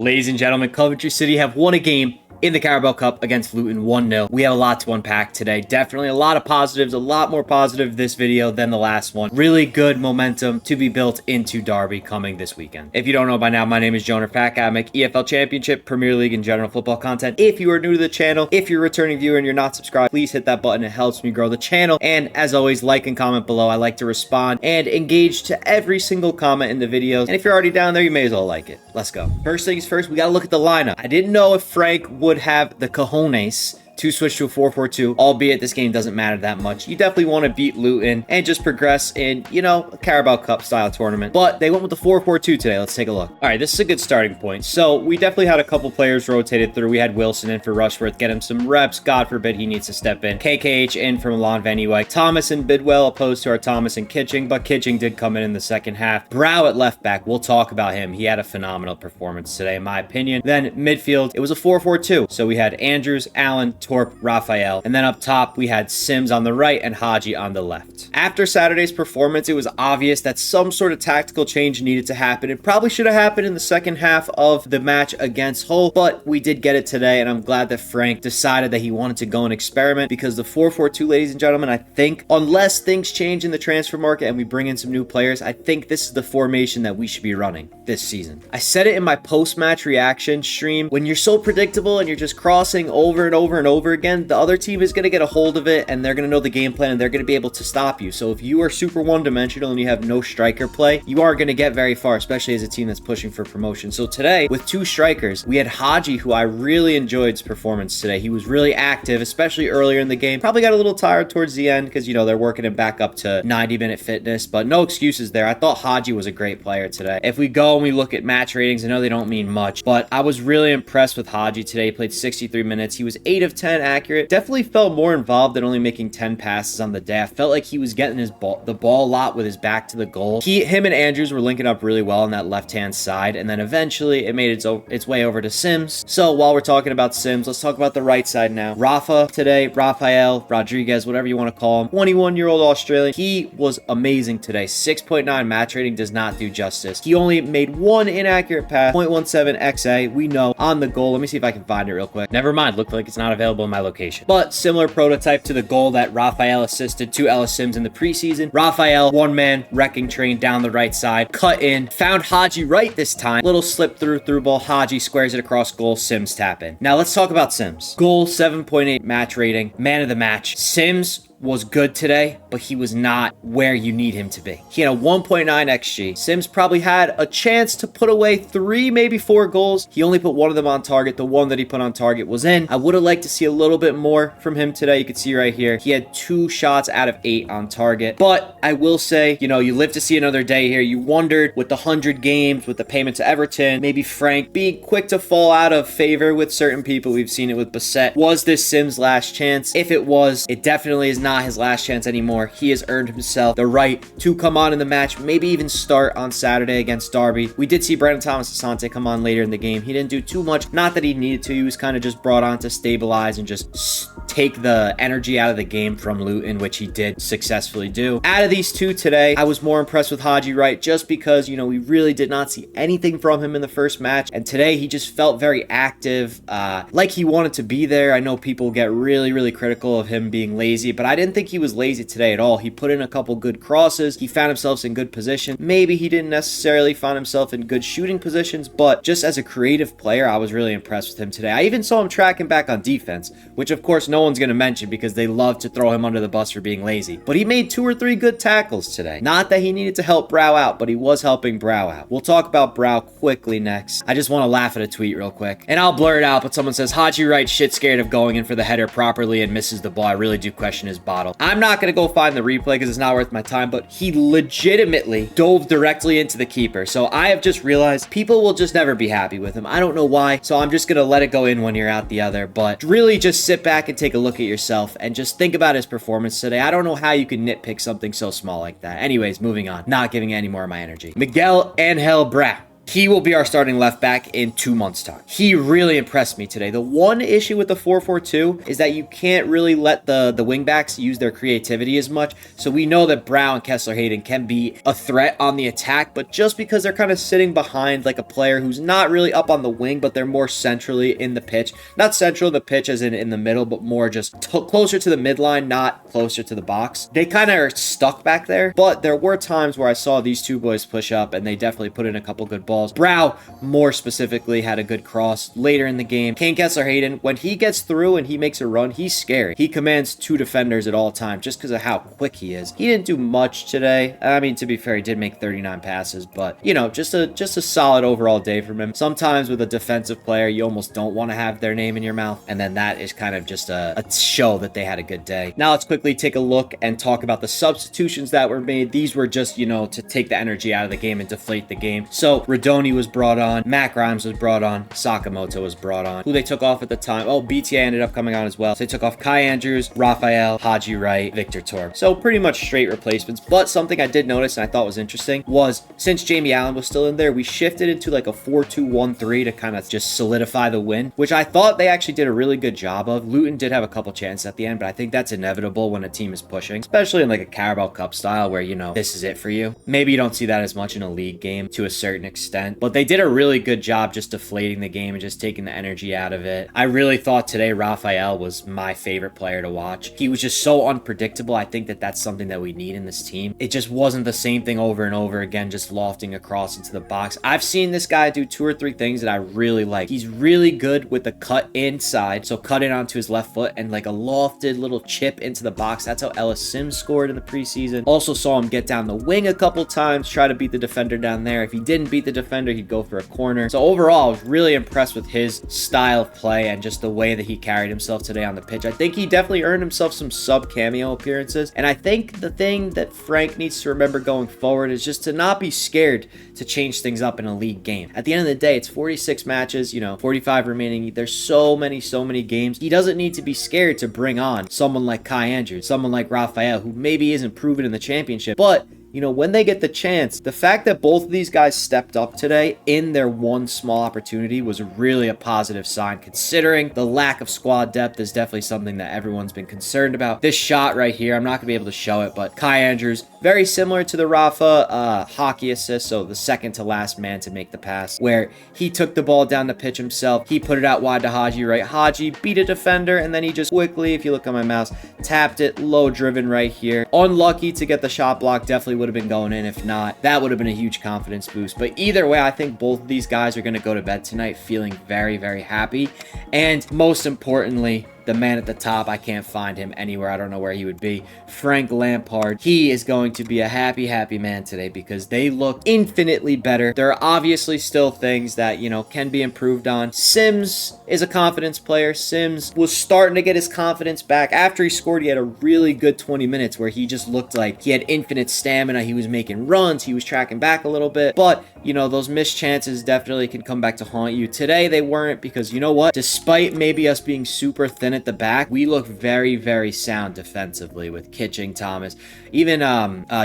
Ladies and gentlemen, Coventry City have won a game in the Carabao Cup against Luton 1-0. We have a lot to unpack today. Definitely a lot of positives, a lot more positive this video than the last one. Really good momentum to be built into Derby coming this weekend. If you don't know by now, my name is Jonah Fat Guy. I make EFL Championship, Premier League, and general football content. If you are new to the channel, if you're a returning viewer and you're not subscribed, please hit that button. It helps me grow the channel. And as always, like and comment below. I like to respond and engage to every single comment in the videos. And if you're already down there, you may as well like it. Let's go. First things first, we got to look at the lineup. I didn't know if Frank would have the cojones to switch to a 4-4-2, albeit this game doesn't matter that much. You definitely want to beat Luton and just progress in, a Carabao Cup style tournament. But they went with the 4-4-2 today. Let's take a look. All right, this is a good starting point. So we definitely had a couple players rotated through. We had Wilson in for Rushworth, get him some reps. God forbid he needs to step in. KKH in for Milan Vanuatu. Thomas and Bidwell opposed to our Thomas and Kitching, but Kitching did come in the second half. Brow at left back. We'll talk about him. He had a phenomenal performance today, in my opinion. Then midfield, it was a 4-4-2. So we had Andrews, Allen, Torp, Raphael, and then up top we had Sims on the right and Haji on the left. After Saturday's performance, it was obvious that some sort of tactical change needed to happen. It probably should have happened in the second half of the match against Hull, but we did get it today, and I'm glad that Frank decided that he wanted to go and experiment, because the 4-4-2, ladies and gentlemen, I think, unless things change in the transfer market and we bring in some new players, I think this is the formation that we should be running this season. I said it in my post-match reaction stream. When you're so predictable and you're just crossing over and over and over again, the other team is going to get a hold of it, and they're going to know the game plan, and they're going to be able to stop you. So if you are super one-dimensional and you have no striker play, you aren't going to get very far, especially as a team that's pushing for promotion. So today, with two strikers, we had Haji, who I really enjoyed his performance today. He was really active, especially earlier in the game. Probably got a little tired towards the end because, they're working him back up to 90-minute fitness, but no excuses there. I thought Haji was a great player today. If we go and we look at match ratings, I know they don't mean much, but I was really impressed with Haji today. He played 63 minutes. He was 8 of 10 accurate. Definitely felt more involved than only making 10 passes on the day. I felt like he was getting the ball a lot with his back to the goal. Him and Andrews were linking up really well on that left-hand side, and then eventually it made its way over to Sims. So while we're talking about Sims, let's talk about the right side now. Rafa today, Raphael, Rodriguez, whatever you want to call him, 21-year-old Australian. He was amazing today. 6.9 match rating does not do justice. He only made one inaccurate pass, 0.17 XA, we know, on the goal. Let me see if I can find it real quick. Never mind, looked like it's not available in my location. But similar prototype to the goal that Raphael assisted to Ellis Sims in the preseason. Raphael, one-man wrecking train down the right side, cut in, found Haji right this time. Little slip through ball. Haji squares it across goal. Sims tap in. Now let's talk about Sims. Goal, 7.8 match rating, man of the match. Sims was good today, but he was not where you need him to be. He had a 1.9 XG. Sims probably had a chance to put away 3, maybe 4 goals. He only put one of them on target. The one that he put on target was in. I would have liked to see a little bit more from him today. You can see right here, he had 2 shots out of 8 on target. But I will say, you live to see another day here. You wondered with the 100 games, with the payment to Everton, maybe Frank being quick to fall out of favor with certain people. We've seen it with Bassett. Was this Sims' last chance? If it was, it definitely is not his last chance anymore. He has earned himself the right to come on in the match, maybe even start on Saturday against Derby. We did see Brandon Thomas Asante come on later in the game. He didn't do too much. Not that he needed to. He was kind of just brought on to stabilize and just take the energy out of the game from Luton, which he did successfully do. Out of these two today, I was more impressed with Haji Wright just because, we really did not see anything from him in the first match. And today he just felt very active, like he wanted to be there. I know people get really, really critical of him being lazy, but I didn't think he was lazy today at all. He put in a couple good crosses. He found himself in good position. Maybe he didn't necessarily find himself in good shooting positions, but just as a creative player, I was really impressed with him today. I even saw him tracking back on defense, which of course no one's going to mention because they love to throw him under the bus for being lazy. But he made 2 or 3 good tackles today. Not that he needed to help Brow out, but he was helping Brow out. We'll talk about Brow quickly next. I just want to laugh at a tweet real quick, and I'll blur it out, but someone says, Haji Wright shit scared of going in for the header properly and misses the ball. I really do question his bottle. I'm not going to go find the replay because it's not worth my time, but he legitimately dove directly into the keeper. So I have just realized people will just never be happy with him. I don't know why, so I'm just going to let it go in one ear out the other, but really just sit back and take a look at yourself and just think about his performance today. I don't know how you can nitpick something so small like that. Anyways, moving on. Not giving any more of my energy. Miguel Angel Brow. He will be our starting left back in 2 months' time. He really impressed me today. The one issue with the 4-4-2 is that you can't really let the wing backs use their creativity as much. So we know that Brow and Kessler-Hayden can be a threat on the attack, but just because they're kind of sitting behind like a player who's not really up on the wing, but they're more centrally in the pitch. Not central in the pitch as in the middle, but more just closer to the midline, not closer to the box. They kind of are stuck back there, but there were times where I saw these two boys push up and they definitely put in a couple good balls. Brow, more specifically, had a good cross later in the game. Kane Kessler-Hayden, when he gets through and he makes a run, he's scary. He commands 2 defenders at all times just because of how quick he is. He didn't do much today. I mean, to be fair, he did make 39 passes, but you know, just a solid overall day from him. Sometimes with a defensive player, you almost don't want to have their name in your mouth, and then that is kind of just a show that they had a good day. Now let's quickly take a look and talk about the substitutions that were made. These were just, you know, to take the energy out of the game and deflate the game. So Radoni was brought on, Matt Grimes was brought on, Sakamoto was brought on. Who they took off at the time? Oh, BTA ended up coming on as well. So they took off Kai Andrews, Raphael, Haji Wright, Victor Torb. So pretty much straight replacements. But something I did notice and I thought was interesting was since Jamie Allen was still in there, we shifted into like a 4-2-1-3 to kind of just solidify the win, which I thought they actually did a really good job of. Luton did have a couple chances at the end, but I think that's inevitable when a team is pushing, especially in like a Carabao Cup style where, you know, this is it for you. Maybe you don't see that as much in a league game to a certain extent, but they did a really good job just deflating the game and just taking the energy out of it. I really thought today Raphael was my favorite player to watch. He was just so unpredictable. I think that that's something that we need in this team. It just wasn't the same thing over and over again, just lofting across into the box. I've seen this guy do 2 or 3 things that I really like. He's really good with the cut inside, so cut in onto his left foot and like a lofted little chip into the box. That's how Ellis Sims scored in the preseason. Also saw him get down the wing a couple times, try to beat the defender down there. If he didn't beat the defender, he'd go for a corner. So overall, I was really impressed with his style of play and just the way that he carried himself today on the pitch. I think he definitely earned himself some sub cameo appearances. And I think the thing that Frank needs to remember going forward is just to not be scared to change things up in a league game. At the end of the day, it's 46 matches, you know, 45 remaining. There's so many games. He doesn't need to be scared to bring on someone like Kai Andrews, someone like Raphael, who maybe isn't proven in the championship, but you know, when they get the chance, the fact that both of these guys stepped up today in their one small opportunity was really a positive sign, considering the lack of squad depth is definitely something that everyone's been concerned about. This shot right here, I'm not going to be able to show it, but Kai Andrews, very similar to the Rafa hockey assist, so the second to last man to make the pass, where he took the ball down the pitch himself, he put it out wide to Haji, right? Haji beat a defender, and then he just quickly, if you look on my mouse, tapped it, low driven right here. Unlucky to get the shot block, definitely would have been going in. If not, that would have been a huge confidence boost. But either way, I think both of these guys are going to go to bed tonight feeling very happy. And most importantly, the man at the top, I can't find him anywhere. I don't know where he would be. Frank Lampard. He is going to be a happy man today because they look infinitely better. There are obviously still things that, you know, can be improved on. Sims is a confidence player. Sims was starting to get his confidence back. After he scored, he had a really good 20 minutes where he just looked like he had infinite stamina. He was making runs. He was tracking back a little bit. But, you know, those missed chances definitely can come back to haunt you. Today, they weren't because, you know what? Despite maybe us being super thin at the back, we look very sound defensively with Kitching, Thomas. Even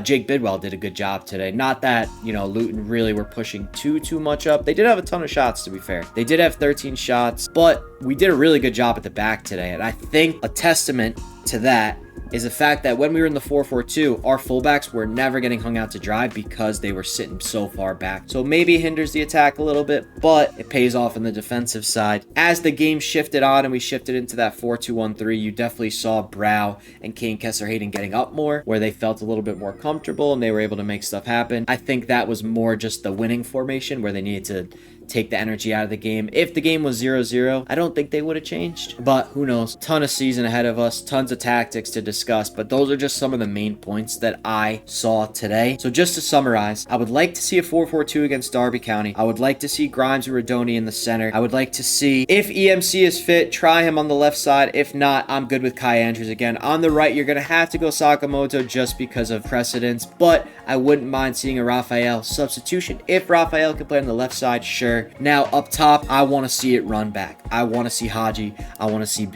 Jake Bidwell did a good job today. Not that, you know, Luton really were pushing too much up. They did have a ton of shots, to be fair. They did have 13 shots, but we did a really good job at the back today. And I think a testament to that is the fact that when we were in the 4-4-2, our fullbacks were never getting hung out to dry because they were sitting so far back. So maybe it hinders the attack a little bit, but it pays off on the defensive side. As the game shifted on and we shifted into that 4-2-1-3, you definitely saw Brow and Kane Kessler-Hayden getting up more, where they felt a little bit more comfortable and they were able to make stuff happen. I think that was more just the winning formation where they needed to take the energy out of the game. If the game was 0-0, I don't think they would have changed, but who knows? Ton of season ahead of us, tons of tactics to discuss, but those are just some of the main points that I saw today. So just to summarize, I would like to see a 4-4-2 against Derby County. I would like to see Grimes and Radoni in the center. I would like to see, if EMC is fit, try him on the left side. If not, I'm good with Kai Andrews again. On the right, you're going to have to go Sakamoto just because of precedence, but I wouldn't mind seeing a Raphael substitution. If Raphael can play on the left side, sure. sure. Now, up top, I want to see it run back. I want to see Haji. I want to see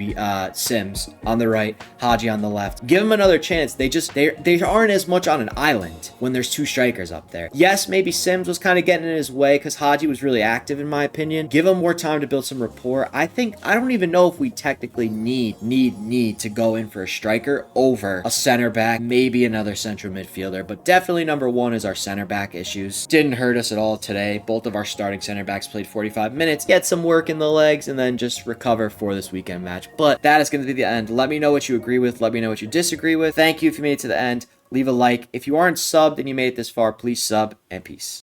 Sims on the right, Haji on the left. Give them another chance. They aren't as much on an island when there's two strikers up there. Yes, maybe Sims was kind of getting in his way because Haji was really active, in my opinion. Give him more time to build some rapport. I don't even know if we technically need to go in for a striker over a center back, maybe another central midfielder, but definitely number one is our center back issues. Didn't hurt us at all today. Both of our starting center backs played 45 minutes, get some work in the legs, and then just recover for this weekend match. But that is going to be the end. Let me know what you agree with. Let me know what you disagree with. Thank you if you made it to the end. Leave a like. If you aren't subbed and you made it this far, please sub, and peace.